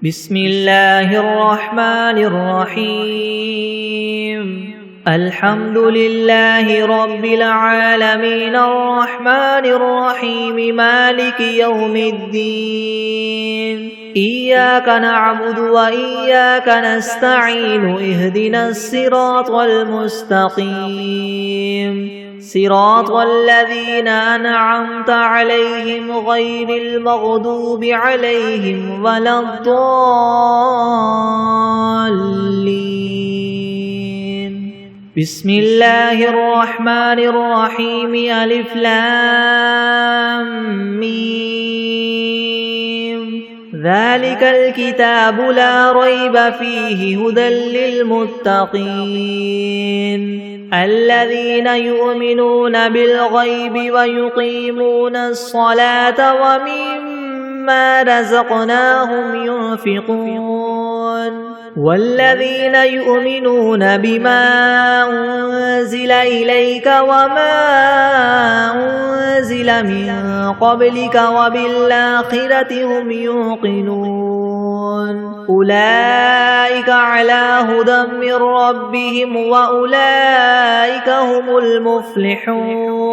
بسم الله الرحمن الرحيم الحمد لله رب العالمين الرحمن الرحيم مالك يوم الدين إياك نعبد وإياك نستعين اهدنا الصراط المستقيم صراط الذين أنعمت عليهم غير المغضوب عليهم ولا الضالين بسم الله الرحمن الرحيم ألف لام ميم ذلك الكتاب لا ريب فيه هدى للمتقين الذين يؤمنون بالغيب ويقيمون الصلاة ومما رزقناهم ينفقون والذين يؤمنون بما أنزل إليك وما أنزل من قبلك وبالآخرة هم يوقنون أولئك على هدى من ربهم وأولئك هم المفلحون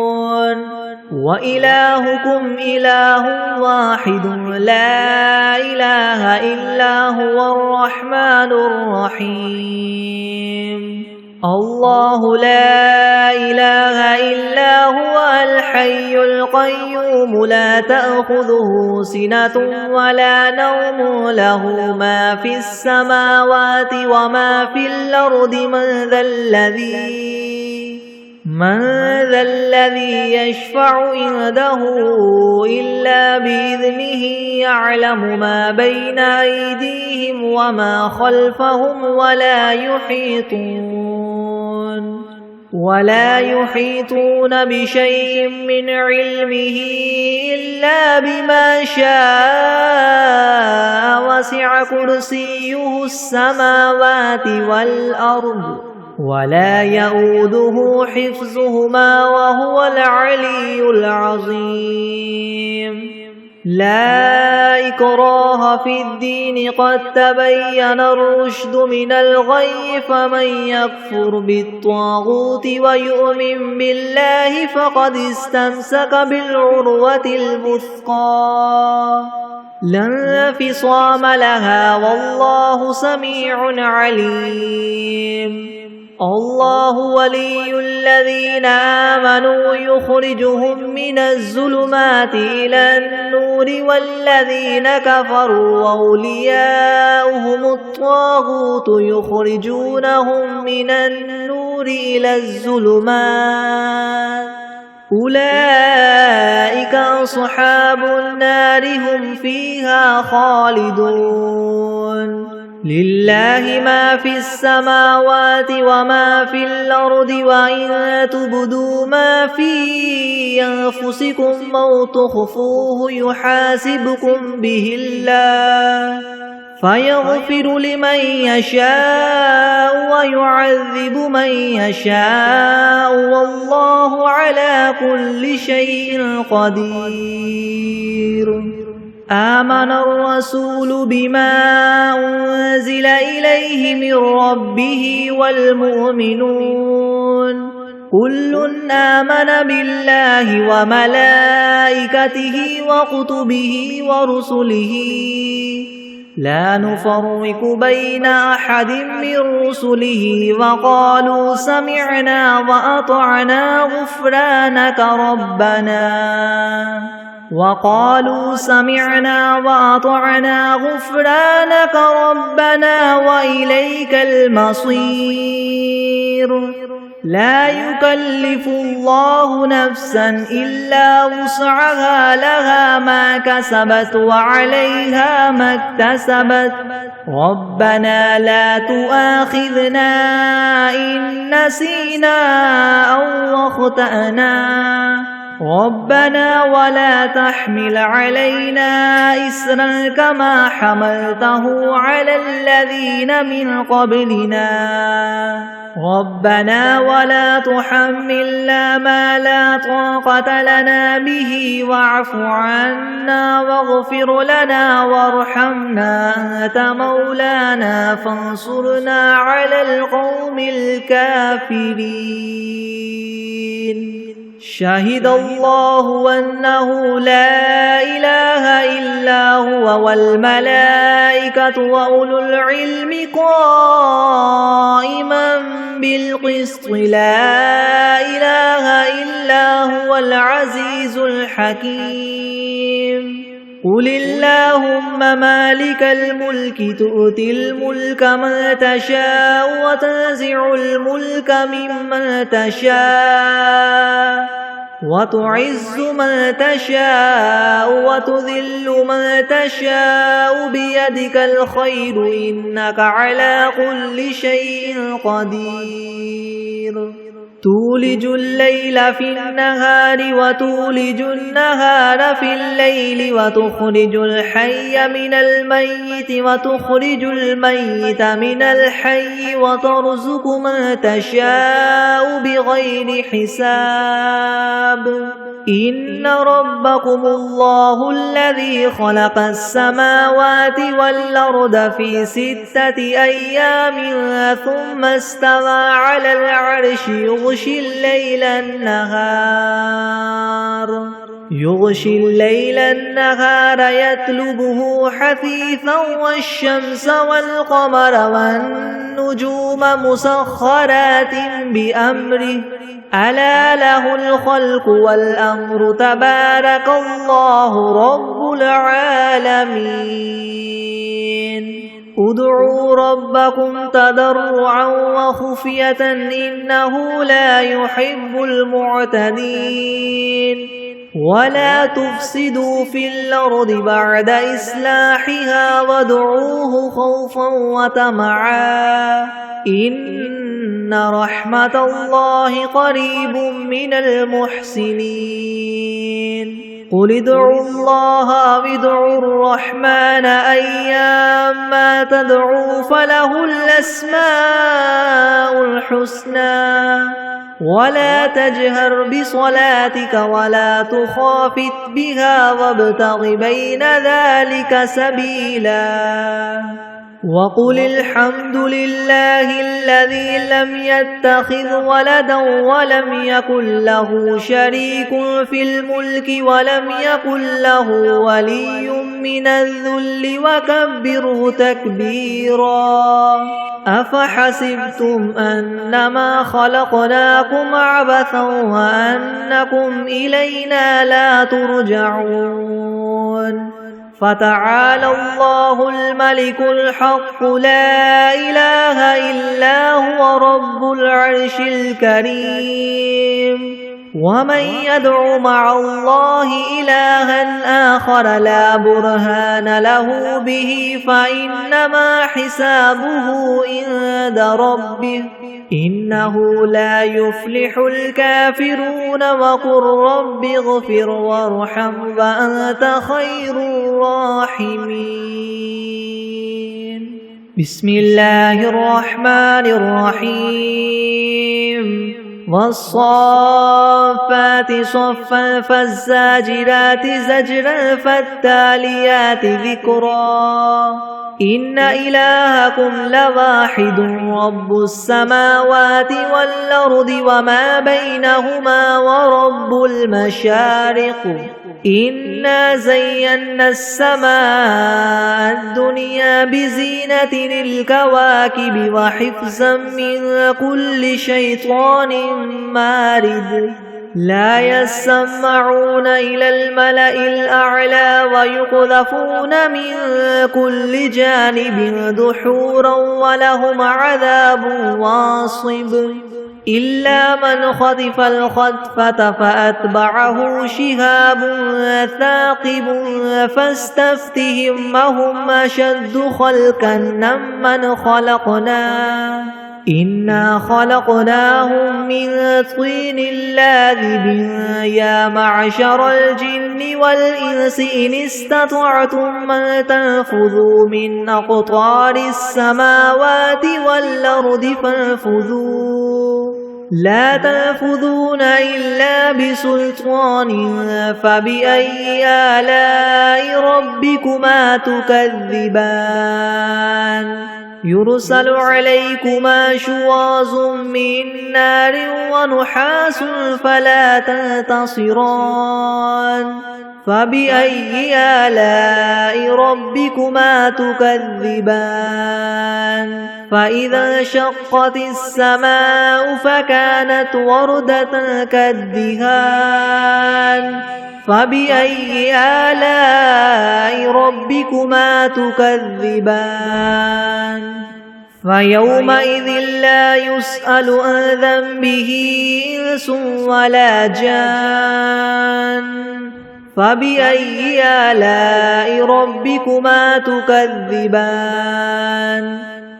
وإلهكم إله واحد لا إله إلا هو الرحمن الرحيم الله لا إله إلا هو الحي القيوم لا تأخذه سنة ولا نوم له ما في السماوات وما في الأرض من ذا الذي يشفع عنده إلا بإذنه يعلم ما بين أيديهم وما خلفهم ولا يحيطون بشيء من علمه إلا بما شاء وسع كرسيه السماوات والأرض ولا يؤوده حفظهما وهو العلي العظيم لا إكراه في الدين قد تبين الرشد من الغي فمن يكفر بالطاغوت ويؤمن بالله فقد استمسك بالعروة الوثقى لا انفصام لها والله سميع عليم الله ولي الذين آمنوا يخرجهم من الظلمات إلى النور والذين كفروا أولياؤهم الطاغوت يخرجونهم من النور إلى الظلمات أولئك أصحاب النار هم فيها خالدون لله ما في السماوات وما في الأرض وإن تبدوا ما في أنفسكم أو تخفوه يحاسبكم به الله فيغفر لمن يشاء ويعذب من يشاء والله على كل شيء قدير آمن الرسول بما أنزل إليه من ربه والمؤمنون كل آمن بالله وملائكته وكتبه ورسله لا نفرق بين أحد من رسله وقالوا سمعنا وأطعنا غفرانك ربنا وإليك المصير لا يكلف الله نفسا إلا وسعها لها ما كسبت وعليها ما اكتسبت ربنا لا تؤاخذنا إن نسينا أو أخطأنا ربنا ولا تحمل علينا إسرا كما حملته على الذين من قبلنا ربنا ولا تحملنا ما لا طاقة لنا به واعف عنا واغفر لنا وارحمنا أنت مولانا فانصرنا على القوم الكافرين شهد الله أنه لا إله إلا هو والملائكة وأولو العلم قائما بالقسط لا إله إلا هو العزيز الحكيم قل اللهم مالك الملك تؤتي الملك من تشاء وتنزع الملك ممن تشاء وتعز من تشاء وتذل من تشاء بيدك الخير إنك على كل شيء قدير تولج الليل في النهار وتولج النهار في الليل وتخرج الحي من الميت وتخرج الميت من الحي وترزق من تشاء بغير حساب إن ربكم الله الذي خلق السماوات والأرض في 6 أيام ثم استوى على العرش يغشي الليل النهار يطلبه حثيثا والشمس والقمر والنجوم مسخرات بأمره ألا له الخلق والأمر تبارك الله رب العالمين ادعوا ربكم تضرعا وخفية إنه لا يحب المعتدين ولا تفسدوا في الأرض بعد إصلاحها وادعوه خوفا وطمعا إن رحمة الله قريب من المحسنين قل ادعوا الله أو ادعوا الرحمن أيما تدعوا فله الأسماء الحسنى ولا تجهر بصلاتك ولا تخافت بها وابتغ بين ذلك سبيلا وقل الحمد لله الذي لم يتخذ ولدا ولم يكن له شريك في الملك ولم يكن له ولي من الذل وكبره تكبيرا أفحسبتم أنما خلقناكم عبثا وأنكم إلينا لا ترجعون فتعالى الله الملك الحق لا إله إلا هو رب العرش الكريم ومن يدع مع الله إلها آخر لا برهان له به فإنما حسابه عند ربه إنه لا يفلح الكافرون وقل رب اغفر وارحم وأنت خير الراحمين بسم الله الرحمن الرحيم والصافات صفا فالزاجرات زجرا فالتاليات ذكرا إن إلهكم لواحد رب السماوات والأرض وما بينهما ورب المشارق إنا زينا السماء الدنيا بزينة الكواكب وحفظا من كل شيطان مارد لا يسمعون إلى الملأ الأعلى ويقذفون من كل جانب دحورا ولهم عذاب واصب إلا من خطف الخطفة فأتبعه شهاب ثاقب فاستفتهم هم أشد خلقا ممن خلقنا إنا خلقناهم من طين لاذب يا معشر الجن والإنس إن استطعتم أن تنفذوا من أقطار السماوات والأرض فانفذوا لا تنفذون إلا بسلطان فبأي آلاء ربكما تكذبان يرسل عليكما شواظ من نار ونحاس فلا تنتصران فبأي آلاء ربكما تكذبان فإذا انشقت السماء فكانت وردة كالدهان فبأي آلاء ربكما تكذبان فيومئذ لا يسأل عن ذنبه إنس ولا جان فبأي آلاء ربكما تكذبان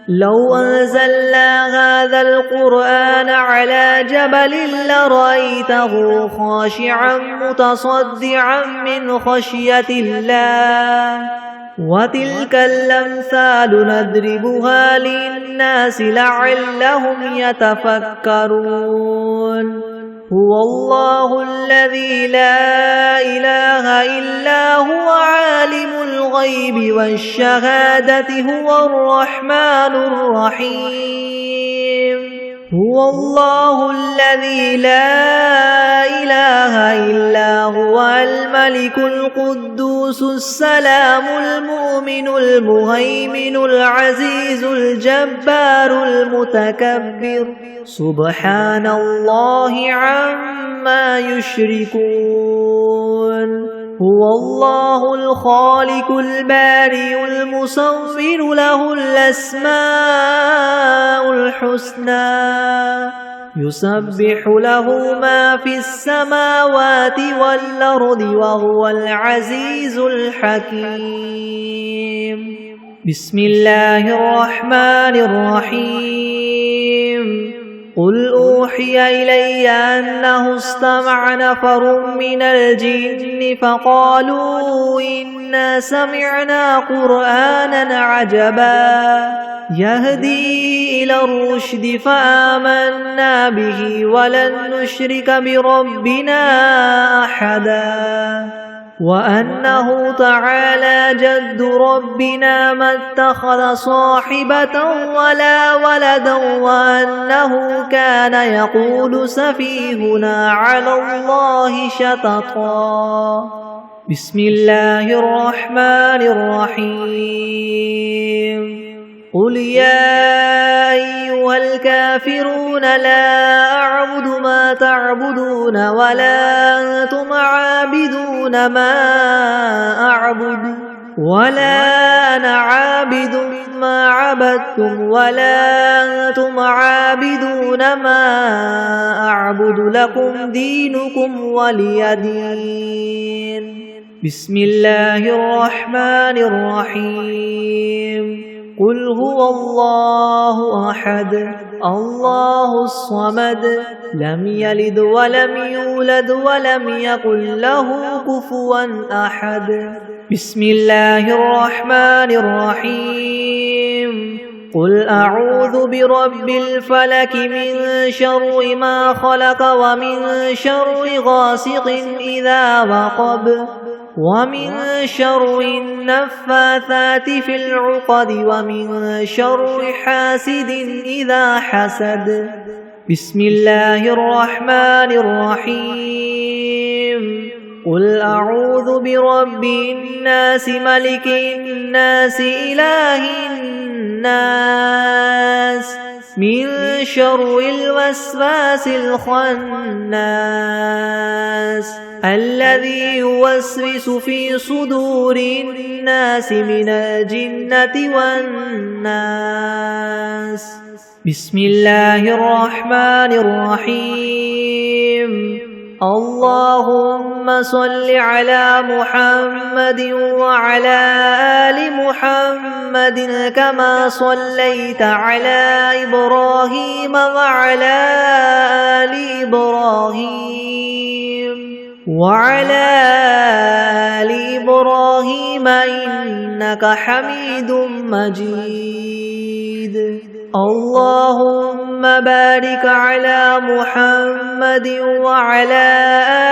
لو أنزلنا هذا القرآن على جبل لرأيته خاشعا متصدعا من خشية الله وتلك الأمثال نضربها للناس لعلهم يتفكرون هو الله الذي لا إله إلا هو عالم الغيب والشهادة هو الرحمن الرحيم هو الله الذي لا إله إلا هو الملك القدوس السلام المؤمن المهيمن العزيز الجبار المتكبر سبحان الله عما يشركون هو الله الخالق البارئ المصور له الأسماء الحسنى يسبح له ما في السماوات والأرض وهو العزيز الحكيم بسم الله الرحمن الرحيم قل أوحي إلي أنه استمع نفر من الجن فقالوا إنا سمعنا قرآنا عجبا يهدي إلى الرشد فآمنا به ولن نشرك بربنا أحدا وأنه تعالى جد ربنا ما اتخذ صاحبة ولا ولدا وأنه كان يقول سفيهنا على الله شططا بسم الله الرحمن الرحيم قل يا أيها الكافرون لا أعبد ما تعبدون ولا أنتم عابدون ما أعبد ولا أنا عابد ما عبدتم ولا أنتم عابدون ما أعبد لكم دينكم ولي دين بسم الله الرحمن الرحيم قل هو الله أحد الله الصمد لم يلد ولم يولد ولم يكن له كفوا أحد بسم الله الرحمن الرحيم قل أعوذ برب الفلك من شر ما خلق ومن شر غاسق إذا وقب ومن شر النفاثات في العقد ومن شر حاسد إذا حسد بسم الله الرحمن الرحيم قل أعوذ برب الناس ملك الناس إله الناس من شر الوسواس الخناس الذي يوسوس في صدور الناس من الجنة والناس بسم الله الرحمن الرحيم اللهم صل على محمد وعلى آل محمد كما صليت على إبراهيم وعلى آل إبراهيم إنك حميد مجيد. اللهم بارك على محمد وعلى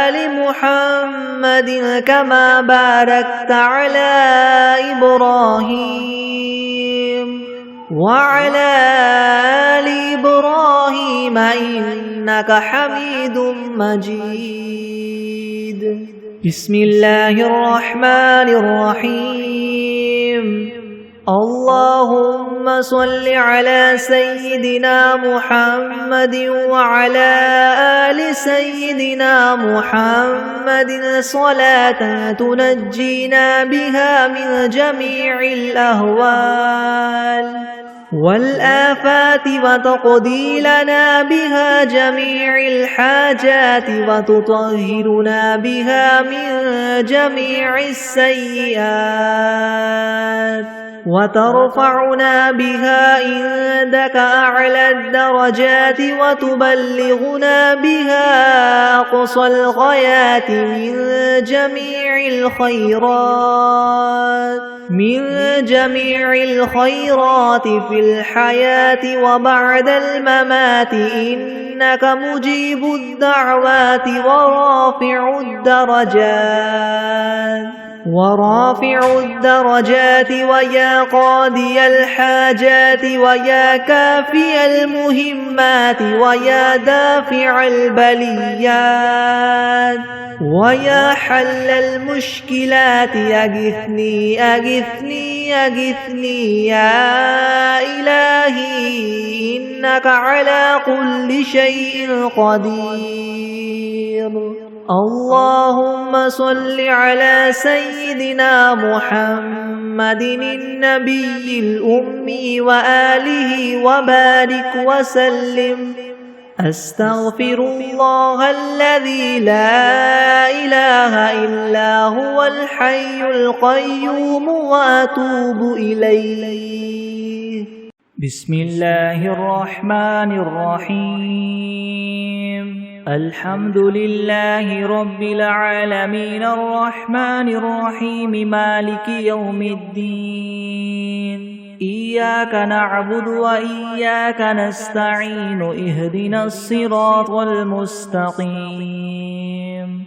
آل محمد كما باركت على إبراهيم وعلى آل إبراهيم إنك حميد مجيد. بسم الله الرحمن الرحيم. اللهم صل على سيدنا محمد وعلى آل سيدنا محمد صلاة تنجينا بها من جميع الأهوال والآفات وتقضي لنا بها جميع الحاجات وتطهرنا بها من جميع السيئات وترفعنا بها عندك أعلى الدرجات وتبلغنا بها أقصى الغايات من جميع الخيرات في الحياة وبعد الممات إنك مجيب الدعوات ورافع الدرجات ويا قاضي الحاجات ويا كافي المهمات ويا دافع البليات ويا حل المشكلات أغثني أغثني أغثني يا إلهي إنك على كل شيء قدير. اللهم صل على سيدنا محمد النبي الأمي وآله وبارك وسلم. أستغفر الله الذي لا إله إلا هو الحي القيوم وأتوب إليه. بسم الله الرحمن الرحيم. الحمد لله رب العالمين الرحمن الرحيم مالك يوم الدين. إياك نعبد وإياك نستعين اهدنا الصراط المستقيم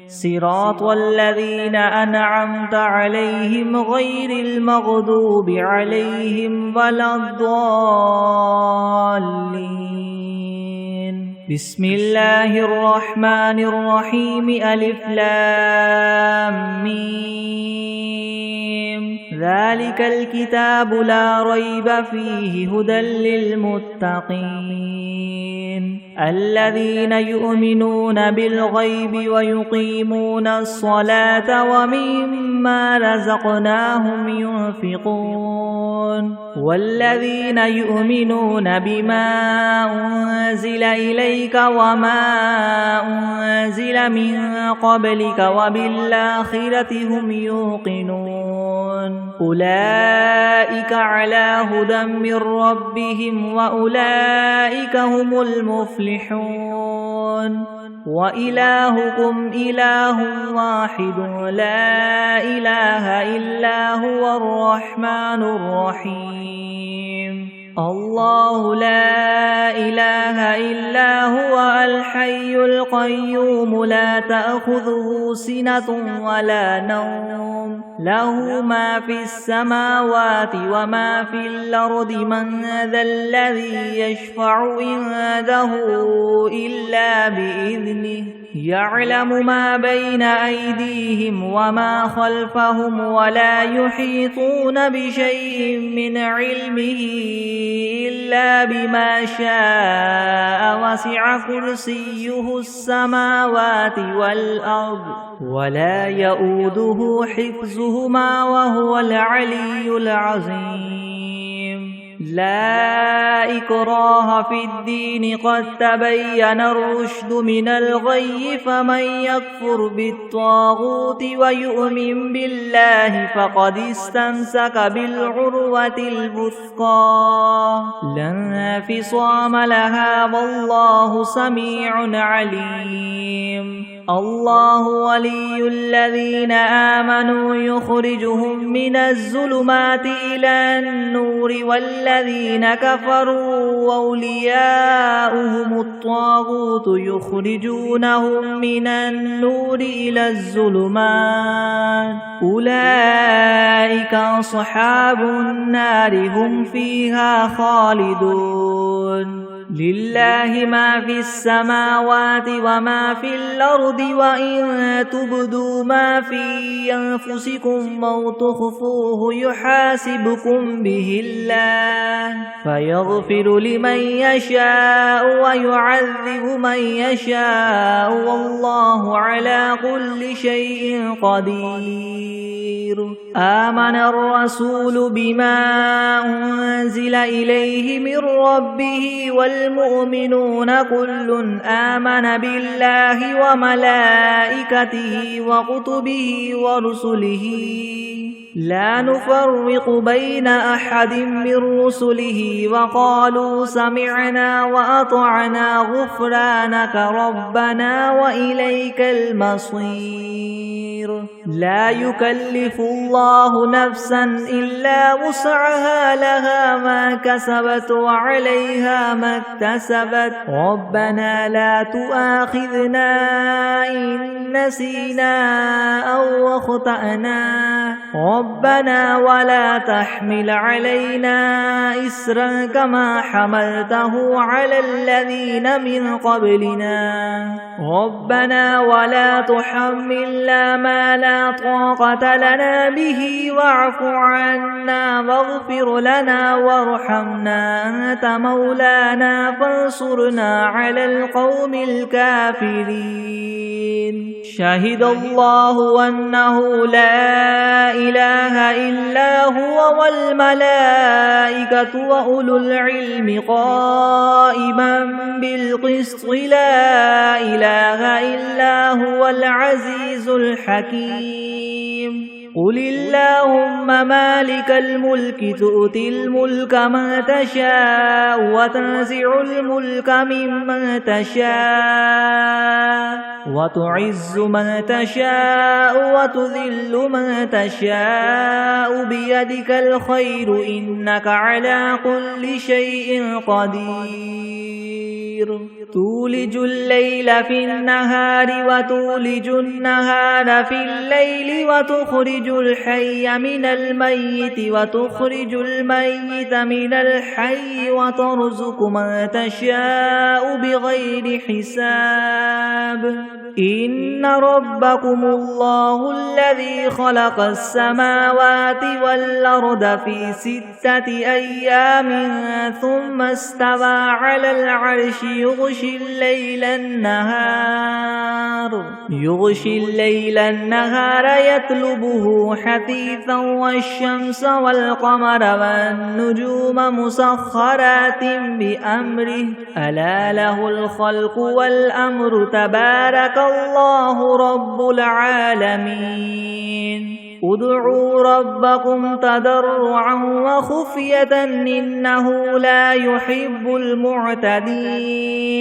صراط الذين أنعمت عليهم غير المغضوب عليهم ولا الضالين. بسم الله الرحمن الرحيم. ألف لام ميم. ذلك الكتاب لا ريب فيه هدى للمتقين الذين يؤمنون بالغيب ويقيمون الصلاة ومما رزقناهم ينفقون والذين يؤمنون بما أنزل إليك وما أنزل من قبلك وبالآخرة هم يوقنون أولئك على هدى من ربهم وأولئك هم المفلحون. وإلهكم إله واحد لا إله إلا هو الرحمن الرحيم. الله لا إله إلا هو الحي القيوم لا تأخذه سنة ولا نوم له ما في السماوات وما في الأرض من ذا الذي يشفع عنده إلا بإذنه يعلم ما بين أيديهم وما خلفهم ولا يحيطون بشيء من علمه إلا بما شاء وسع كرسيه السماوات والأرض ولا يؤوده حفظهما وهو العلي العظيم. لا إكراه في الدين قد تبين الرشد من الغي فمن يكفر بالطاغوت ويؤمن بالله فقد استمسك بالعروة الوثقى لا انفصام لها والله سميع عليم الله ولي الذين آمنوا يخرجهم من الظلمات إلى النور والذين كفروا أولياؤهم الطاغوت يخرجونهم من النور إلى الظلمات أولئك أصحاب النار هم فيها خالدون لله ما في السماوات وما في الأرض وإن تبدوا ما في أنفسكم أو تخفوه يحاسبكم به الله فيغفر لمن يشاء ويعذب من يشاء والله على كل شيء قدير آمن الرسول بما أنزل إليه من ربه والمؤمنون كل آمن بالله وملائكته وكتبه ورسله لا نفرق بين أحد من رسله وقالوا سمعنا وأطعنا غفرانك ربنا وإليك المصير لا يكلف الله نفسا إلا وسعها لها ما كسبت وعليها ما اكتسبت ربنا لا تؤاخذنا إن نسينا أو أخطأنا ربنا ولا تحمل علينا إسرا كما حملته على الذين من قبلنا ربنا ولا تحملنا ما لا طاقة لنا به واعف عنا واغفر لنا وارحمنا أنت مولانا فانصرنا على القوم الكافرين شهد الله أنه لا إله إلا هو والملائكة وأولو العلم قائما بالقسط لا إله إلا هو العزيز الحكيم قل اللهم مالك الملك تؤتي الملك من تشاء وتنزع الملك ممن تشاء وتعز من تشاء وتذل من تشاء بيدك الخير إنك على كل شيء قدير تولج الليل في النهار وتولج النهار في الليل وتخرج الحي من الميت وتخرج الميت من الحي وترزق من تشاء بغير حساب إن ربكم الله الذي خلق السماوات والأرض في 6 أيام ثم استوى على العرش يغشي الليل النهار يطلبه حثيثا والشمس والقمر والنجوم مسخرات بأمره ألا له الخلق والأمر تبارك الله رب العالمين ادعوا ربكم تضرعا وخفية إنه لا يحب المعتدين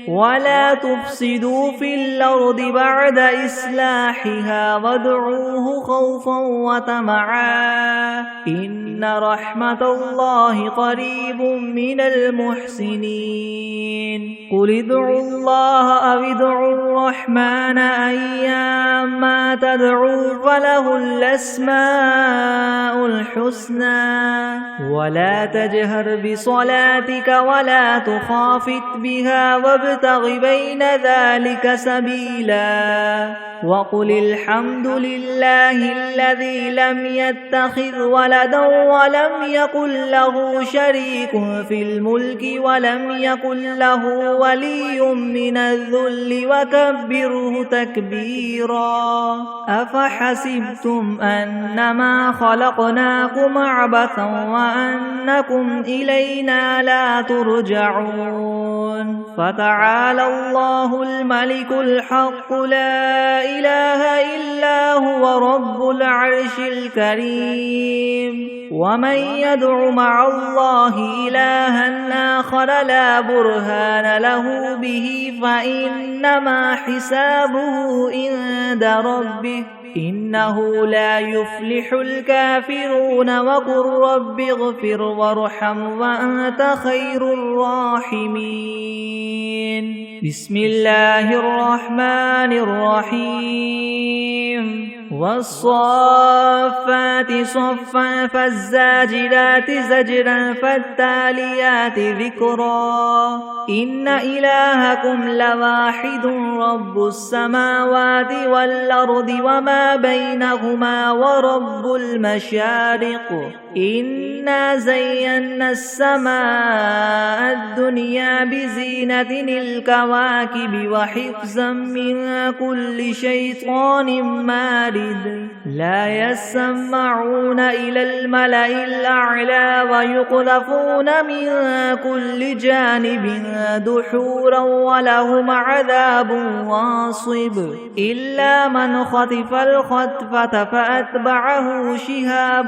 ولا تفسدوا في الأرض بعد إصلاحها وادعوه خوفا وطمعا إن رحمة الله قريب من المحسنين قل ادعوا الله أو ادعوا الرحمن أيما تدعوا فله الأسماء الحسنى ولا تجهر بصلاتك ولا تخافت بها وابتغ بين ذلك سبيلا وقل الحمد لله الذي لم يتخذ ولدا ولم يكن له شريك في الملك ولم يكن له ولي من الذل وكبره تكبيرا أفحسبتم أنما خلقناكم عبثا وأنكم إلينا لا ترجعون فتعالى الله الملك الحق لا إله إلا هو رب العرش الكريم ومن يدع مع الله إلها آخر لا برهان له به فإنما حسابه عند ربه إنه لا يفلح الكافرون وقل رب اغفر وارحم وأنت خير الراحمين بسم الله الرحمن الرحيم والصافات صفا فالزاجرات زجرا فالتاليات ذكرا إن إلهكم لواحد رب السماوات والأرض وما بينهما ورب المشارق إنا زينا السماء الدنيا بزينة الكواكب وحفظا من كل شيطان مارد لا يسمعون إلى الملأ الأعلى ويقذفون من كل جانب دحورا ولهم عذاب واصب إلا من خطف الخطفة فأتبعه شهاب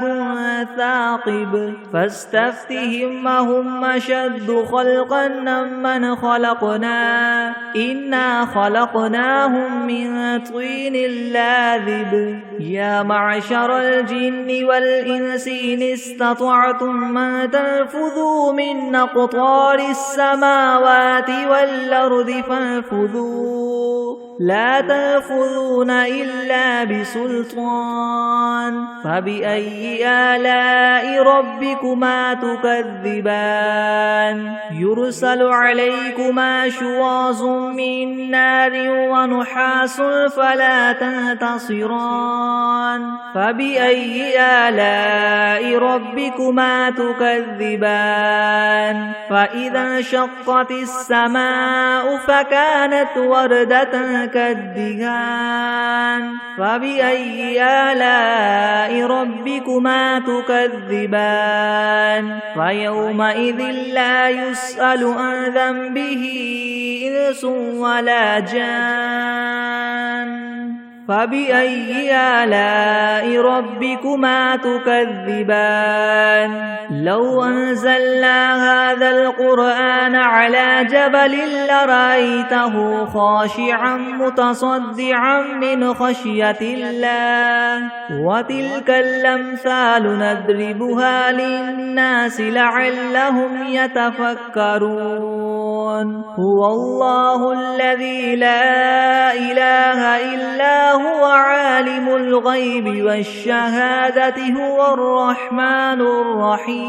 ثاقب فاستفتهم أهم أشد خلقا ممن خلقنا إنا خلقناهم من طين لاذب يا معشر الجن والإنس إن استطعتم أن تنفذوا من أقطار السماوات والأرض فانفذوا لا تنفذون إلا بسلطان فبأي آلاء ربكما تكذبان يرسل عليكما شواظ من نار ونحاس فلا تنتصران فبأي آلاء ربكما تكذبان فإذا انشقت السماء فكانت وردة كالدهان فبأي آلاء ربكما تكذبان فيومئذ لا يسأل عن ذنبه إنس ولا جان فبأي آلاء ربكما تكذبان لو أنزلنا هذا القرآن على جبل لرأيته خاشعا متصدعا من خشية الله وتلك الأمثال نضربها للناس لعلهم يتفكرون هو الله الذي لا إله إلا هو عالم الغيب والشهادة هو الرحمن الرحيم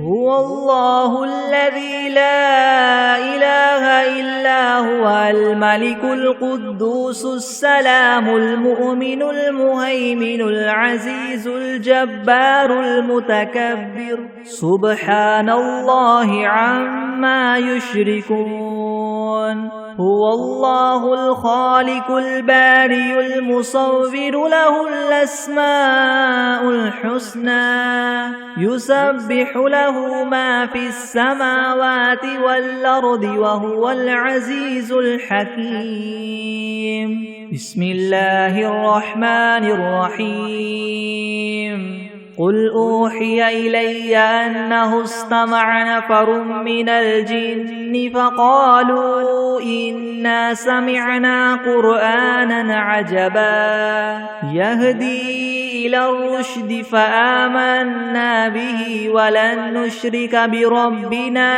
هو الله الذي لا إله إلا هو الملك القدوس السلام المؤمن المهيمن العزيز الجبار المتكبر سبحان الله عما يشركون هو الله الخالق البارئ المصور له الأسماء الحسنى يسبح له ما في السماوات والأرض وهو العزيز الحكيم بسم الله الرحمن الرحيم قل أوحي إلي أنه استمع نفر من الجن فقالوا إنا سمعنا قرآنا عجبا يهدي إلى الرشد فآمنا به ولن نشرك بربنا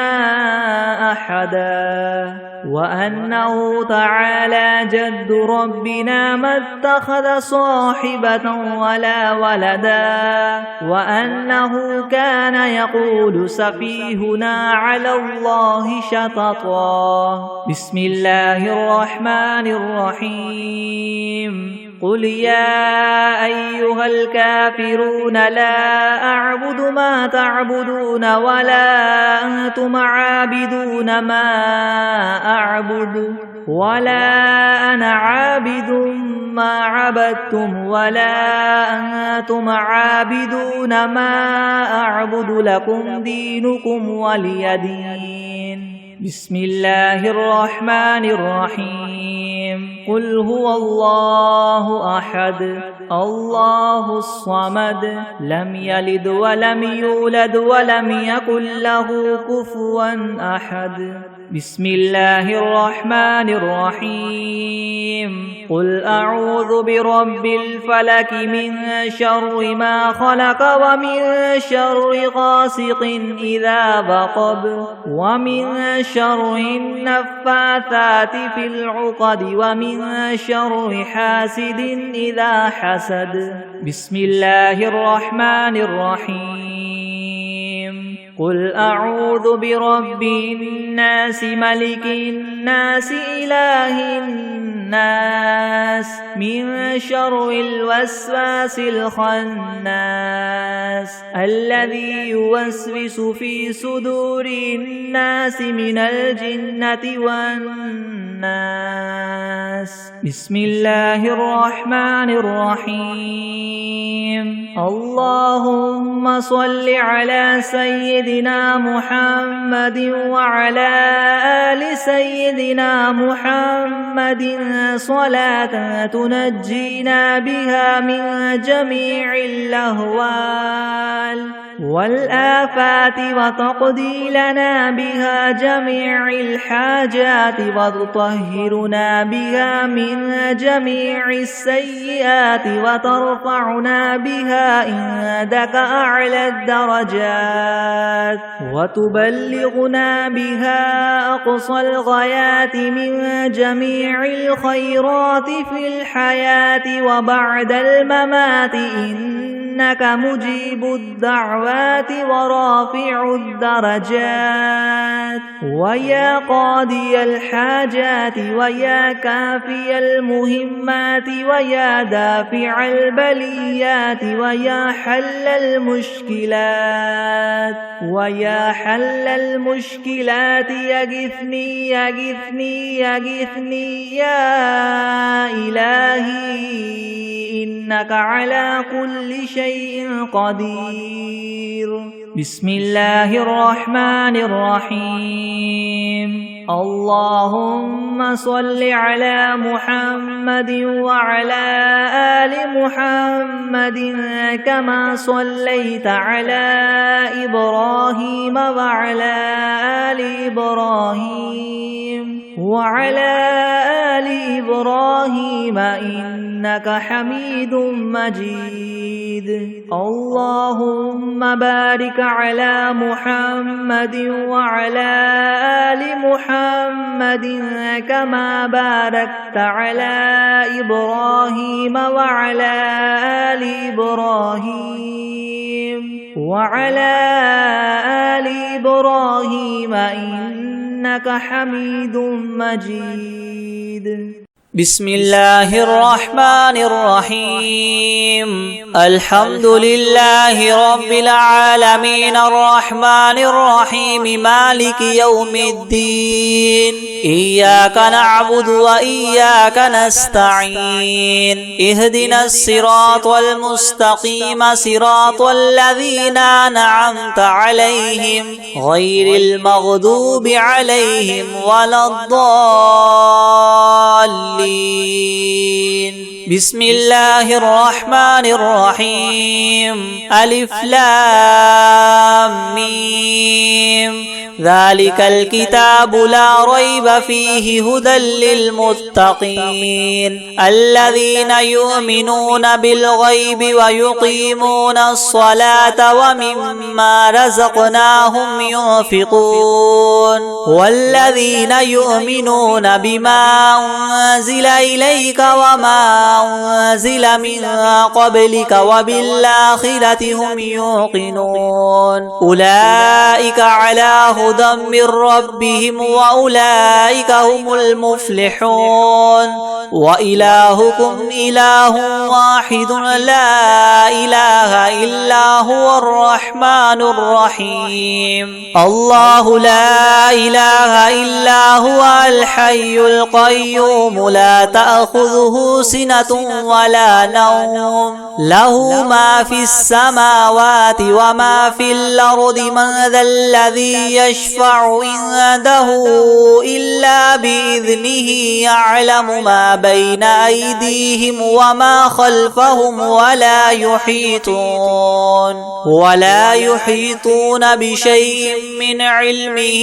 أحدا وأنه تعالى جد ربنا ما اتخذ صاحبة ولا ولدا وأنه كان يقول سفيهنا على الله شططا. بسم الله الرحمن الرحيم. قل يا أيها الكافرون لا أعبد ما تعبدون ولا أنتم عابدون ما أعبد ولا أنا عابد ما عبدتم ولا أنتم عابدون ما أعبد لكم دينكم ولي دين. بسم الله الرحمن الرحيم. قل هو الله أحد الله الصمد لم يلد ولم يولد ولم يكن له كفوا أحد. بسم الله الرحمن الرحيم. قل أعوذ برب الفلك من شر ما خلق ومن شر غاسق إذا وقب ومن شر النفاثات في العقد ومن شر حاسد إذا حسد. بسم الله الرحمن الرحيم. قل أعوذ برب الناس ملك الناس إله الناس من شر الوسواس الخناس الذي يوسوس في صدور الناس من الجنة والناس. بسم الله الرحمن الرحيم. اللهم صل على سيدنا محمد وعلى آل سيدنا محمد صلاة تنجينا بها من جميع الأهوال والآفات وتقضي لنا بها جميع الحاجات وتطهرنا بها من جميع السيئات وترفعنا بها عندك أعلى الدرجات وتبلغنا بها أقصى الغايات من جميع الخيرات في الحياة وبعد الممات إنك مجيب الدعوات ورافع الدرجات ويا قاضي الحاجات ويا كافي المهمات ويا دافع البليات ويا حل المشكلات ويا حل المشكلات يغثني يغثني يغثني يا إلهي إنك على كل شيء قدير. بسم الله الرحمن الرحيم. اللهم صل على محمد وعلى آل محمد كما صليت على إبراهيم وعلى آل إبراهيم وعلى آل إبراهيم إنك حميد مجيد. اللهم بارك على محمد وعلى آل محمد كما باركت على إبراهيم وعلى آل إبراهيم وعلى آل إبراهيم إنك حميد مجيد. بسم الله الرحمن الرحيم. الحمد لله رب العالمين الرحمن الرحيم مالك يوم الدين. إياك نعبد وإياك نستعين. اهدنا الصراط المستقيم صراط الذين أنعمت عليهم غير المغضوب عليهم ولا الضالين. بسم الله الرحمن الرحيم. ألف لام ميم. ذلك الكتاب لا ريب فيه هدى للمتقين الذين يؤمنون بالغيب ويقيمون الصلاة ومما رزقناهم ينفقون والذين يؤمنون بما أنزل إليك وما أنزل من قبلك وبالآخرة هم يوقنون أولئك على هدى من ربهم وأولئك هم المفلحون وإلهكم إله واحد لا إله إلا هو الرحمن الرحيم الله لا إله إلا هو الحي القيوم لا تأخذه سنة ولا نوم له ما في السماوات وما في الأرض من ذا الذي يشفع عنده إلا بإذنه يعلم ما بين أيديهم وما خلفهم ولا يحيطون بشيء من علمه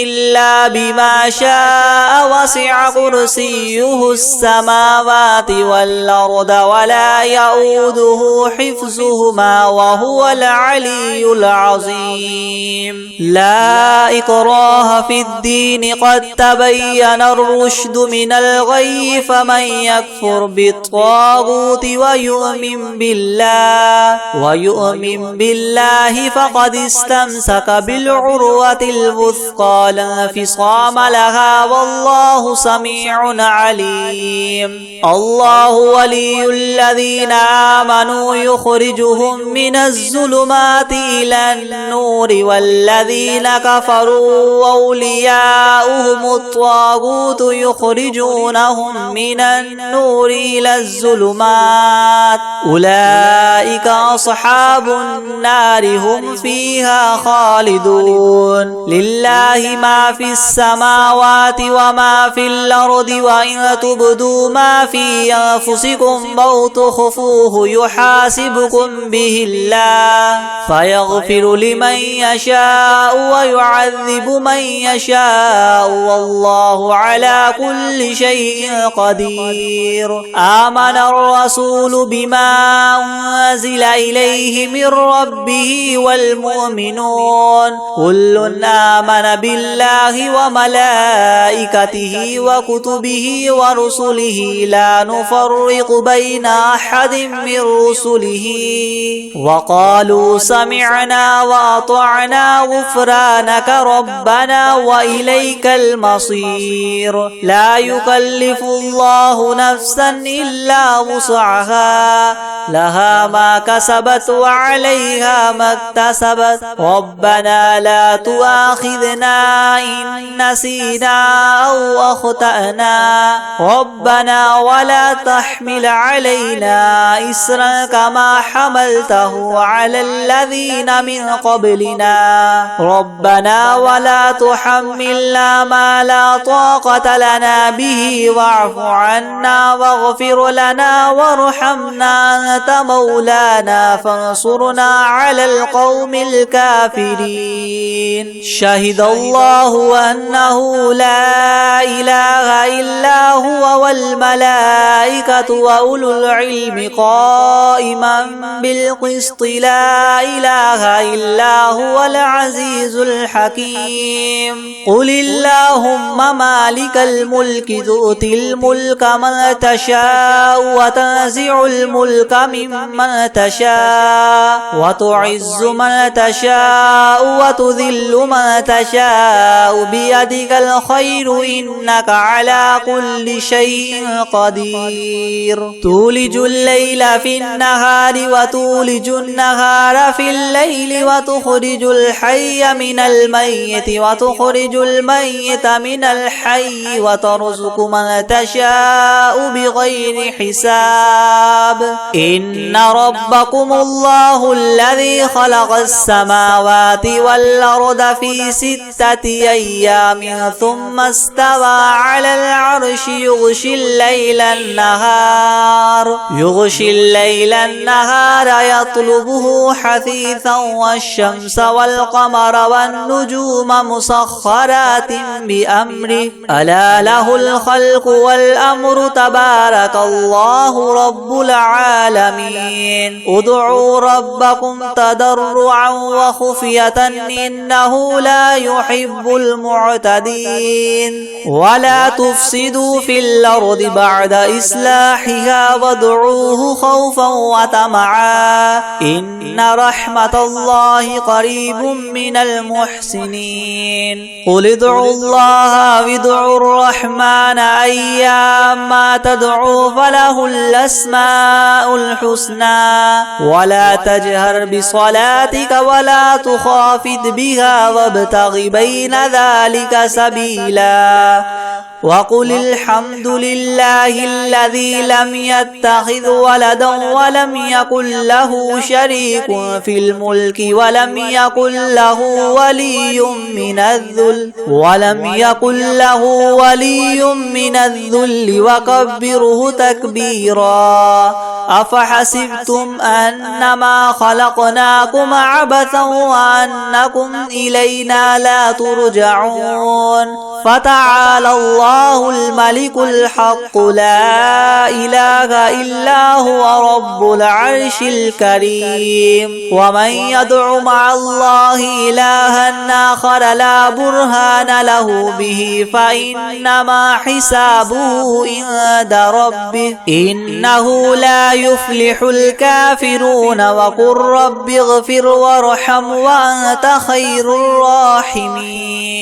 إلا بما شاء وسع كرسيه السماوات والأرض ولا يؤوده حفظهما وهو العلي العظيم لا إكراه في الدين قد تبين الرشد من الغي فمن يكفر بالطاغوت ويؤمن بالله فقد استمسك بالعروة الوثقى لا انفصام لها والله سميع عليم الله ولي الذين آمنوا يخرجهم من الظلمات إلى النور والذين كفروا أولياؤهم الطاغوت يخرجونهم من النور إلى الظلمات أولئك أصحاب النار هم فيها خالدون لله ما في السماوات وما في الأرض وإن تبدوا ما في أنفسكم أو تخفوه يحاسبكم به الله فيغفر لمن يشاء ويعذب من يشاء والله على كل شيء قدير آمن الرسول بما أنزل إليه من ربه والمؤمنون كل آمن بالله وملائكته وكتبه ورسله لا نفرق بين أحد من رسله وقالوا سمعنا وأطعنا غفرانك ربنا وإليك المصير لا يكلف الله نفسا إلا وسعها لها ما كسبت وعليها ما اكتسبت ربنا لا تؤاخذنا إن نسينا أو أخطأنا ربنا ولا تحمل علينا إسرا كما حملته على الذين من قبلنا ربنا ولا تحملنا ما لا طاقة لنا به واعف عنا واغفر لنا وارحمنا أنت مولانا فانصرنا على القوم الكافرين شهد الله أنه لا إله إلا هو والملائكة وأولو العلم قائما بالقسط لا إله إلا هو العزيز الحكيم قل اللهم مالك الملك تؤتي الملك من تشاء وتنزع الملك ممن تشاء وتعز من تشاء وتذل من تشاء بيدك الخير إنك على كل شيء قدير تولج الليل في النهار وتولج النهار في الليل وتخرج الحي من الميت وتخرج الميت من الحي وترزق من تشاء بغير حساب إن ربكم الله الذي خلق السماوات والأرض في في 6 أيام ثم استوى على العرش يغشي الليل النهار يطلبه حثيثا والشمس والقمر والنجوم مسخرات بأمره ألا له الخلق والأمر تبارك الله رب العالمين ادعوا ربكم تضرعا وخفية إنه لا يحب المعتدين ولا تفسدوا في الأرض بعد إصلاحها وادعوه خوفا وطمعا إن رحمة الله قريب من المحسنين قل ادعوا الله وادعوا الرحمن أيما تدعوا فله الأسماء الحسنى ولا تجهر بصلاتك ولا تخافت بها وابتغ بين ذلك سبيلا وقل الحمد لله الذي لم يتخذ ولدا ولم يكن له شريك في الملك ولم يكن له ولي من الذل وكبره تكبيرا أفحسبتم أنما خلقناكم عبثا وأنكم إلينا لا ترجعون فتعالى الله الملك الحق لا إله إلا هو رب العرش الكريم ومن يدع مع الله إلها آخر لا برهان له به فإنما حسابه عند ربه إنه لا يفلح الكافرون وقل رب اغفر وارحم وأنت خير الراحمين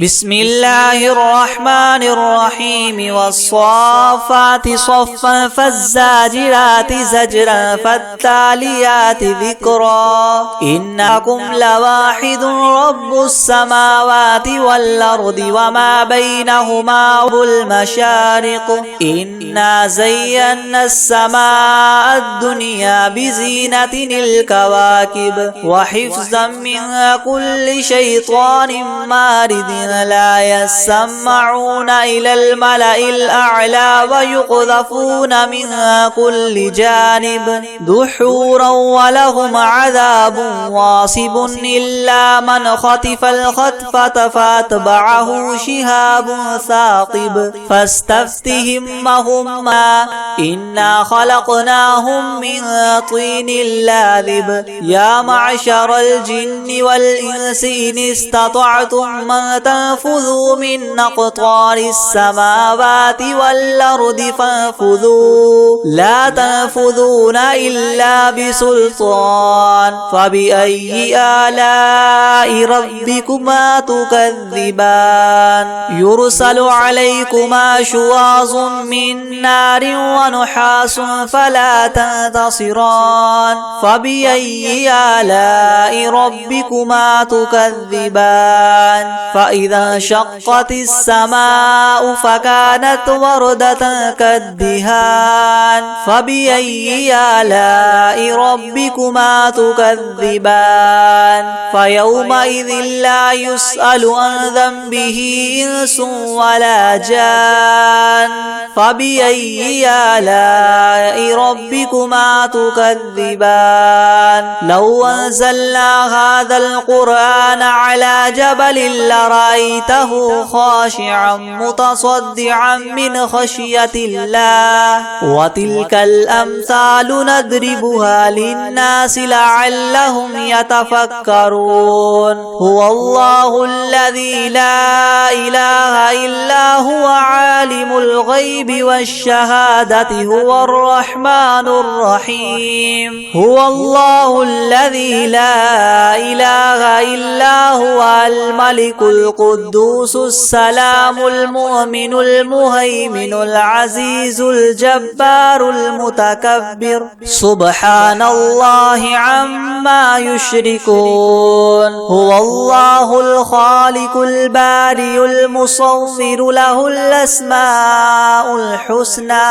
بسم الله الرحمن الرحيم والصافات صفا فالزاجرات زجرا فالتاليات ذكرا إنكم لواحد رب السماوات والأرض وما بينهما المشارق إنا زينا السماء الدنيا بزينة الكواكب وحفظا من كل شيطان مارد لا يسمعون إلى الملأ الأعلى ويقذفون من كل جانب دحورا ولهم عذاب واصب إلا من خطف الخطفة فاتبعه شهاب ثاقب فاستفتهم هما إنا خلقناهم من طين لاذب يا معشر الجن والإنس إن استطعتم من تنفذوا من أقطار السماوات والأرض فانفذوا لا تنفذون إلا بسلطان فبأي آلاء ربكما تكذبان يرسل عليكما شواظ من نار ونحاس فلا تنتصران فبأي آلاء ربكما تكذبان فإذا انشقت السماء فكانت وردة كالدهان فبأي آلاء ربكما تكذبان فيومئذ لا يسأل عن ذنبه إنس ولا جان فبأي آلاء ربكما تكذبان لو أنزلنا هذا القرآن على جبل لرأيته خاشعا متصدعا من خشية الله وتلك الأمثال نضربها للناس لعلهم يتفكرون هو الله الذي لا إله إلا هو عالم الغيب والشهادة هو الرحمن الرحيم هو الله الذي لا إله إلا هو الملك القدوس السلام المؤمن المهيمن العزيز الجبار المتكبر سبحان الله عما يشركون هو هو الله الخالق البارئ المصور له الأسماء الحسنى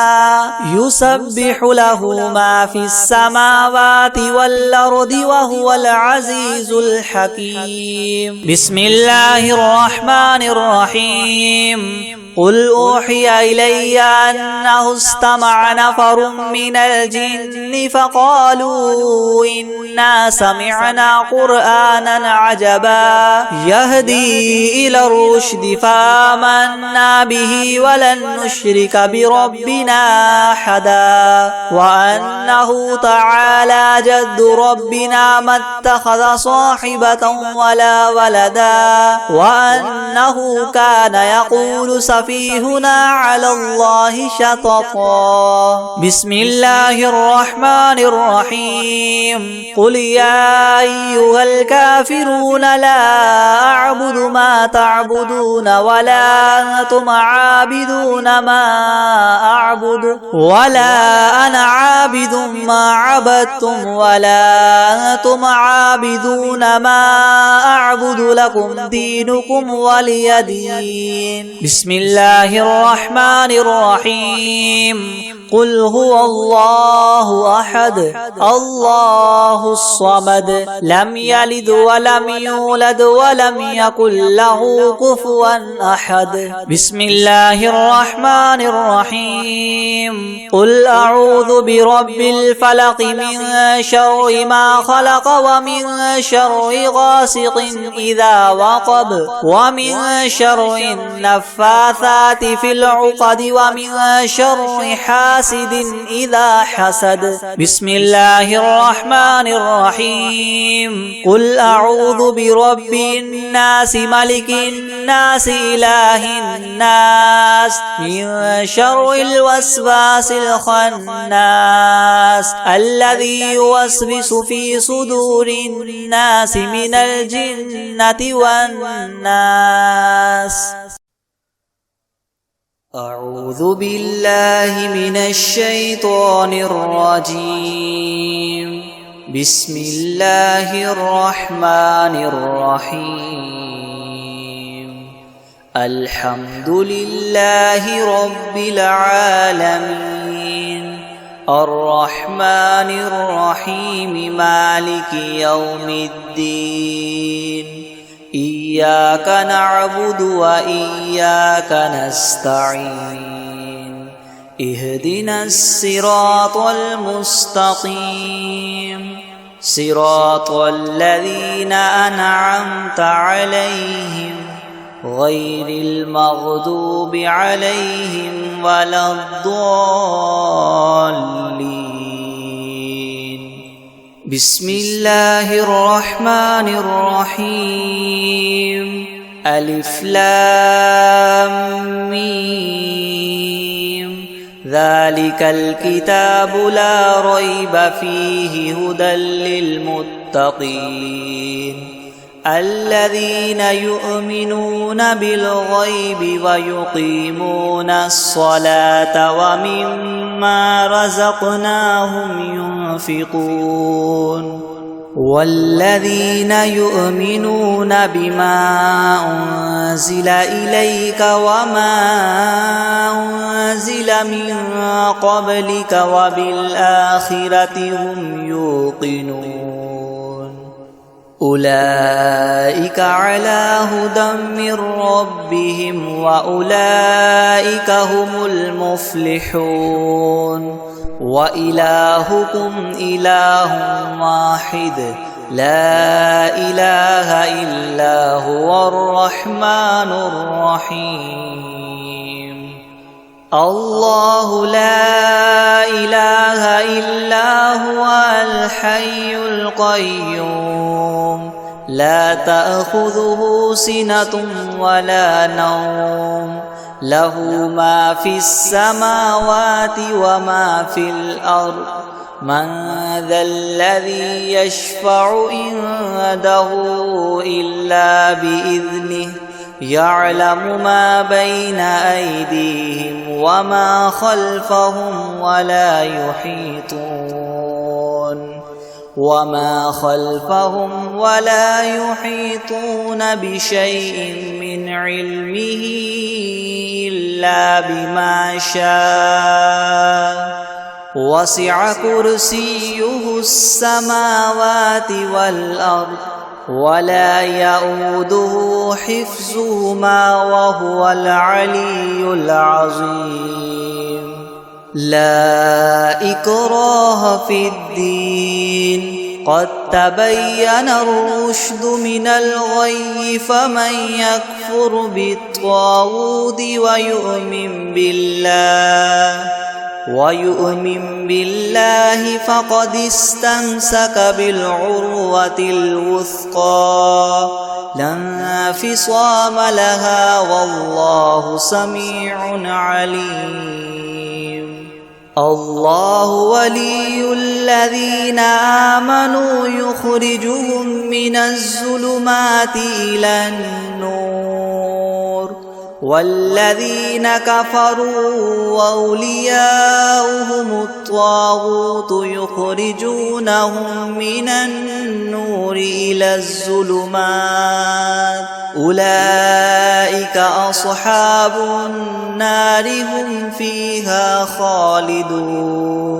يسبح له ما في السماوات والأرض وهو العزيز الحكيم بسم الله الرحمن الرحيم قل أوحي إلي أنه استمع نفر من الجن فقالوا إنا سمعنا قرآنا عجبا يهدي إلى الرشد فآمنا به ولن نشرك بربنا أحدا وأنه تعالى جد ربنا ما اتخذ صاحبة ولا ولدا وأنه كان يقول سفيهنا على الله شططا بسم الله الرحمن الرحيم قل يا أيها الكافرون لا أعبد ما تعبدون ولا أنتم عابدون ما أعبد ولا أنا عابد ما عبدتم ولا أنتم عابدون ما أعبد لكم دينكم ولي دين بسم الله الرحمن الرحيم قل هو الله أحد الله الصمد لم يلد ولم يولد ولم يكن له كفوا أحد بسم الله الرحمن الرحيم قل أعوذ برب الفلق من شر ما خلق ومن شر غاسق إذا وقب ومن شر النفاثات في العقد ومن شر حاسد إذا حسد بسم الله الرحمن الرحيم قل أعوذ برب الناس ملك الناس إله الناس من شر الوسواس الخناس الذي يوسوس في صدور الناس من الجنة والناس أعوذ بالله من الشيطان الرجيم بسم الله الرحمن الرحيم الحمد لله رب العالمين الرحمن الرحيم مالك يوم الدين إياك نعبد وإياك نستعين اهدنا الصراط المستقيم صراط الذين أنعمت عليهم غير المغضوب عليهم ولا الضالين بسم الله الرحمن الرحيم ألف لام ميم ذلك الكتاب لا ريب فيه هدى للمتقين الذين يؤمنون بالغيب ويقيمون الصلاة ومما رزقناهم ينفقون والذين يؤمنون بما أنزل إليك وما أنزل من قبلك وبالآخرة هم يوقنون أولئك على هدى من ربهم وأولئك هم المفلحون وإلهكم إله واحد لا إله إلا هو الرحمن الرحيم الله لا إله إلا هو الحي القيوم لا تأخذه سنة ولا نوم له ما في السماوات وما في الأرض من ذا الذي يشفع عنده إلا بإذنه يعلم ما بين أيديهم وما خلفهم ولا يحيطون وما خلفهم ولا يحيطون بشيء من علمه إلا بما شاء وسع كرسيه السماوات والأرض ولا يؤوده حفظهما وهو العلي العظيم لا إكراه في الدين قد تبين الرشد من الغي فمن يكفر بالطاغوت ويؤمن بالله فقد استمسك بالعروة الوثقى لا انفصام لها والله سميع عليم الله ولي الذين آمنوا يخرجهم من الظلمات إلى النور والذين كفروا وأولياؤهم الطاغوت يخرجونهم من النور إلى الظلمات أولئك أصحاب النار هم فيها خالدون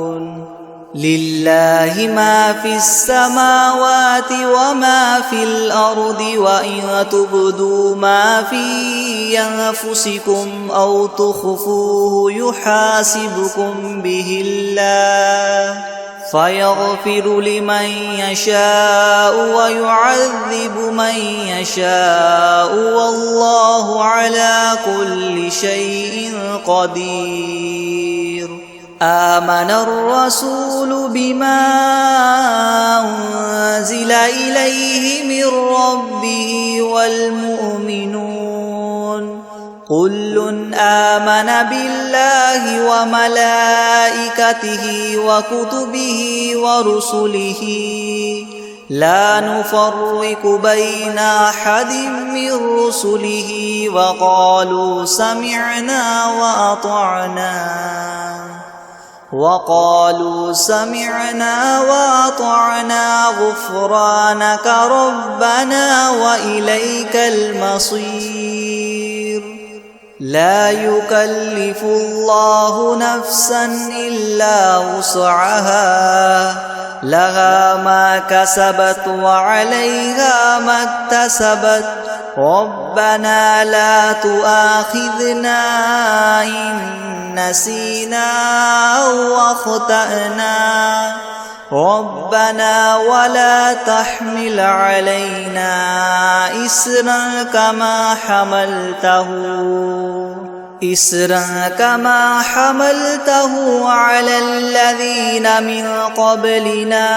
لله ما في السماوات وما في الأرض وإن تبدوا ما في أنفسكم أو تخفوه يحاسبكم به الله فيغفر لمن يشاء ويعذب من يشاء والله على كل شيء قدير آمن الرسول بما أنزل إليه من ربه والمؤمنون كل آمن بالله وملائكته وكتبه ورسله لا نفرق بين أحد من رسله وقالوا سمعنا وأطعنا غفرانك ربنا وإليك المصير لا يكلف الله نفسا إلا وسعها لها ما كسبت وعليها ما اكتسبت ربنا لا تؤاخذنا إن نسينا أو أخطأنا ربنا ولا تحمل علينا إصرا كما حملته على الذين من قبلنا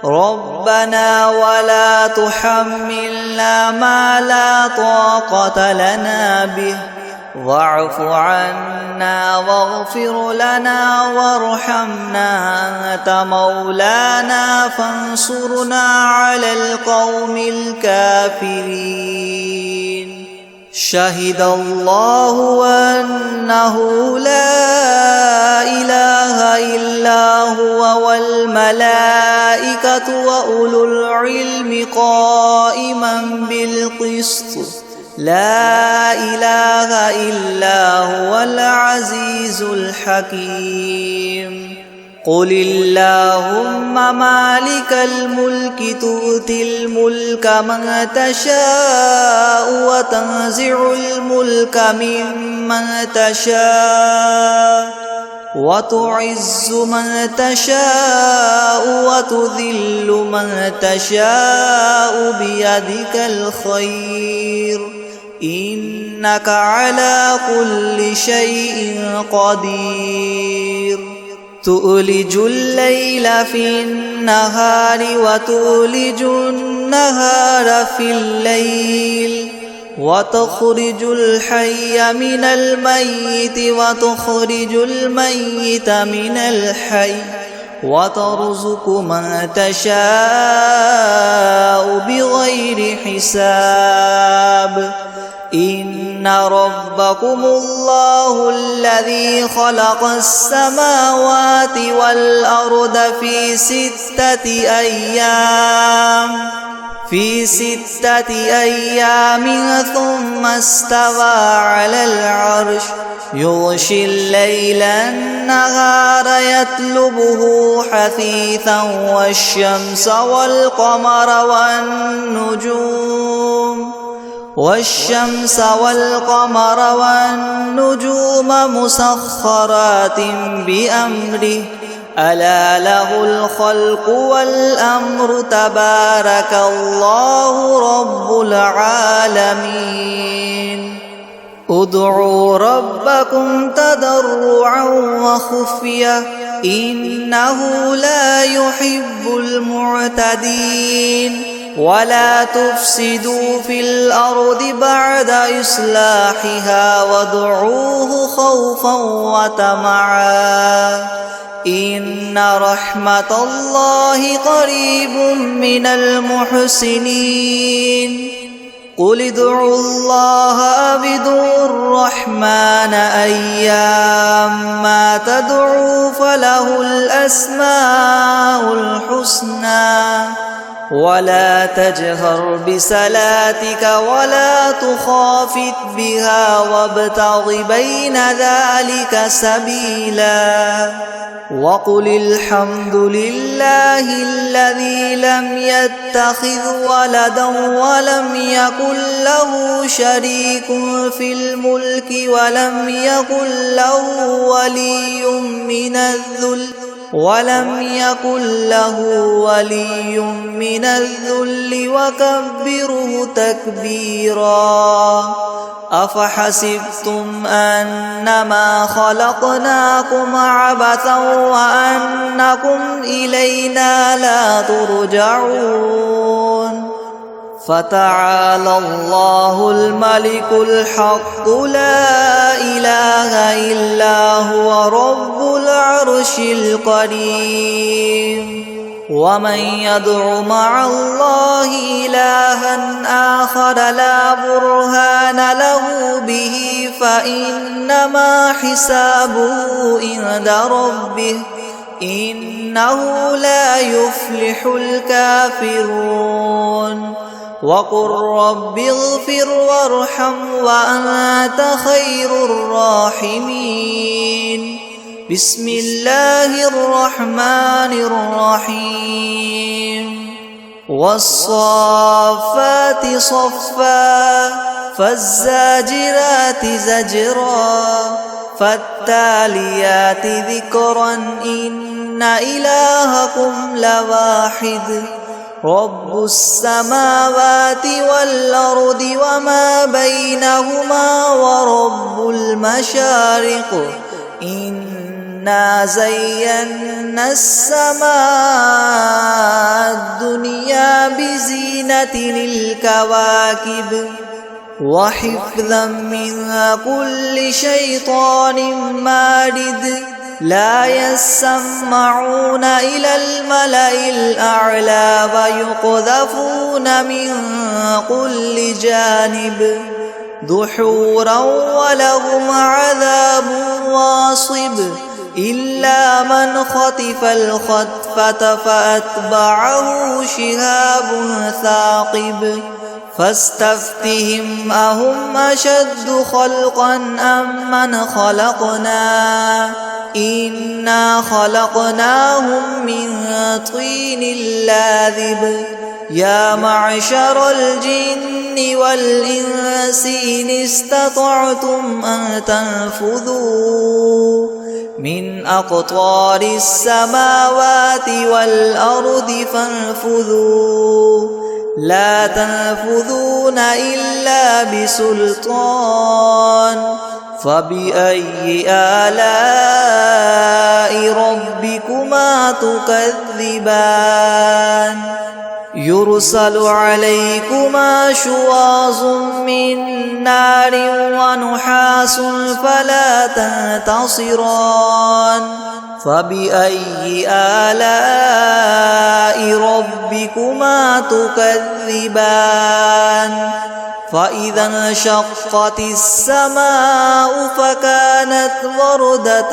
ربنا ولا تحملنا ما لا طاقة لنا به واعف عنا واغفر لنا وارحمنا أنت مولانا فانصرنا على القوم الكافرين شهد الله أنه لا إله إلا هو والملائكة وأولو العلم قائما بالقسط لا إله إلا هو العزيز الحكيم قل اللهم مالك الملك تؤتي الملك من تشاء وتنزع الملك ممن تشاء وتعز من تشاء وتذل من تشاء بيدك الخير إنك على كل شيء قدير تؤلج الليل في النهار وتؤلج النهار في الليل وتخرج الحي من الميت وتخرج الميت من الحي وترزق من تشاء بغير حساب إن ربكم الله الذي خلق السماوات والأرض في 6 أيام ثم استوى على العرش يغشي الليل النهار يطلبه حثيثا والشمس والقمر والنجوم مسخرات بأمره ألا له الخلق والأمر تبارك الله رب العالمين ادعوا ربكم تضرعا وخفية إنه لا يحب المعتدين ولا تفسدوا في الأرض بعد إصلاحها وادعوه خوفا وطمعا إن رحمة الله قريب من المحسنين قل ادعوا الله أو ادعوا الرحمن أيما تدعوا فله الأسماء الحسنى ولا تجهر بصلاتك ولا تخافت بها وابتغ بين ذلك سبيلا وقل الحمد لله الذي لم يتخذ ولدا ولم يكن له شريك في الملك ولم يكن له ولي من الذل وكبره تكبيرا أفحسبتم أنما خلقناكم عبثا وأنكم إلينا لا ترجعون فتعالى الله الملك الحق لا إله إلا هو رب العرش الكريم ومن يدع مع الله إلها آخر لا برهان له به فإنما حسابه عند ربه إنه لا يفلح الكافرون وقل رب اغفر وارحم وأنت خير الراحمين بسم الله الرحمن الرحيم والصافات صفا فالزاجرات زجرا فالتاليات ذكرا إن إلهكم لواحد رب السماوات والأرض وما بينهما ورب المشارق إنا زينا السماء الدنيا بزينة الكواكب وحفظا من كل شيطان مارد لا يسمعون إلى الملأ الأعلى ويقذفون من كل جانب دحورا ولهم عذاب واصب إلا من خطف الخطفة فأتبعه شهاب ثاقب فاستفتهم أهم أشد خلقا أم من خلقنا إنا خلقناهم من طين لاذب يا معشر الجن والإنس إن استطعتم أن تنفذوا من أقطار السماوات والأرض فانفذوا لا تنفذون إلا بسلطان فبأي آلاء ربكما تكذبان يرسل عليكما شواظ من نار ونحاس فلا تنتصران فبأي آلاء ربكما تكذبان فإذا انشقت السماء فكانت وردة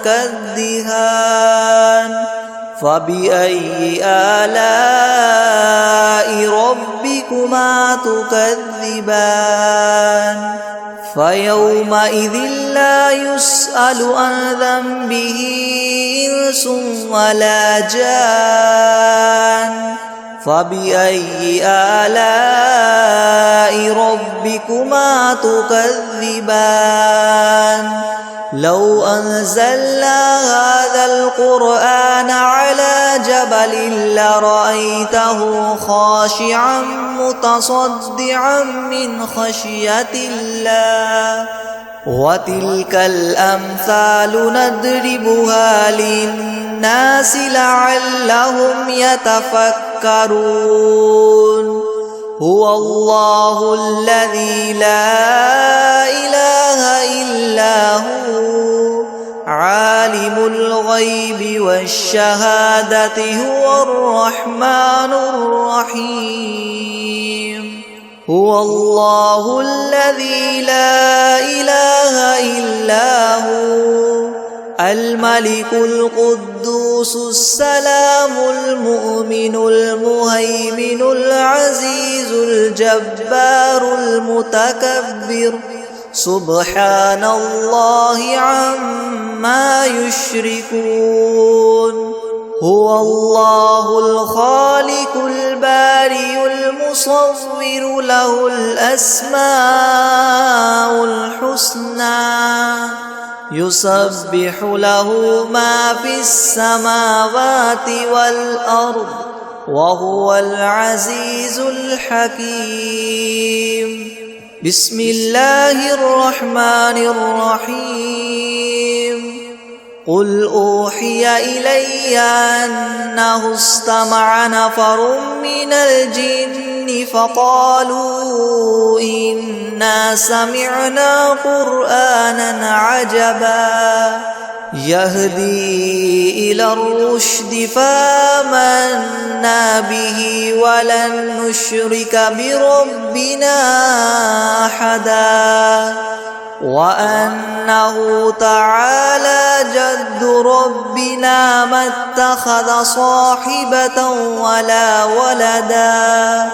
كالدهان فبأي آلاء ربكما تكذبان فيومئذ لا يسأل عن ذنبه إنس ولا جان فبأي آلاء ربكما تكذبان لو أنزلنا هذا القرآن على جبل لرأيته خاشعا متصدعا من خشية الله وتلك الأمثال نضربها للناس لعلهم يتفكرون هو الله الذي لا إله إلا هو عالم الغيب والشهادة هو الرحمن الرحيم هو الله الذي لا إله إلا هو الملك القدوس السلام المؤمن المهيمن العزيز الجبار المتكبر سبحان الله عما يشركون هو الله الخالق البارئ المصور له الأسماء الحسنى يسبح له ما في السماوات والأرض وهو العزيز الحكيم بسم الله الرحمن الرحيم قل أوحي إلي أنه استمع نفر من الجن فقالوا إنا سمعنا قرآنا عجبا يهدي إلى الرشد فآمنا به ولن نشرك بربنا أحدا وأنه تعالى جد ربنا ما اتخذ صاحبة ولا ولدا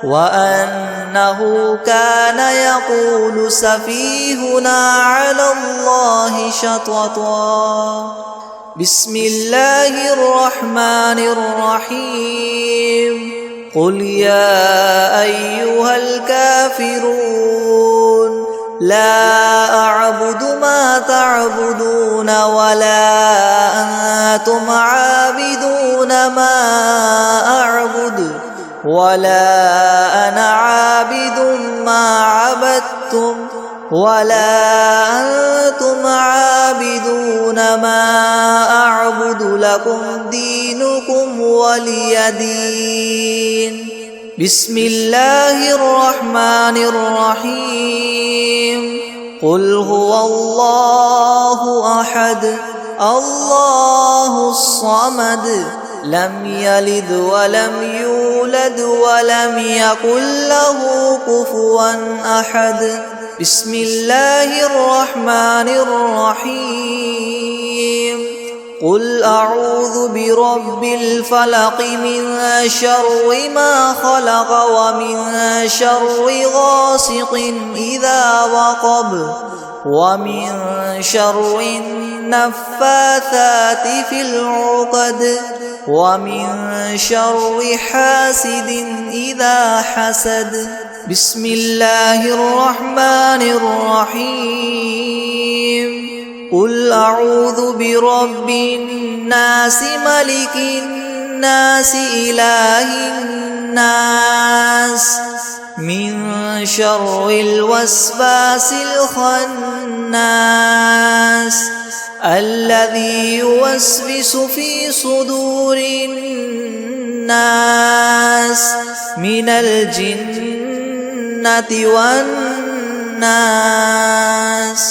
وأنه كان يقول سفيهنا على الله شططا بسم الله الرحمن الرحيم قل يا أيها الكافرون لا أعبد ما تعبدون ولا أنتم عابدون ما أعبد ولا أنا عابد ما عبدتم ولا أنتم عابدون ما أعبد لكم دينكم ولي دين بسم الله الرحمن الرحيم قل هو الله أحد الله الصمد لم يلد ولم يولد ولم يكن له كفوا أحد بسم الله الرحمن الرحيم قل أعوذ برب الفلق من شر ما خلق ومن شر غاسق إذا وقب ومن شر النفاثات في العقد ومن شر حاسد إذا حسد بسم الله الرحمن الرحيم قل أعوذ برب الناس ملك الناس إله الناس من شر الوسواس الخناس الذي يوسوس في صدور الناس من الجنة والناس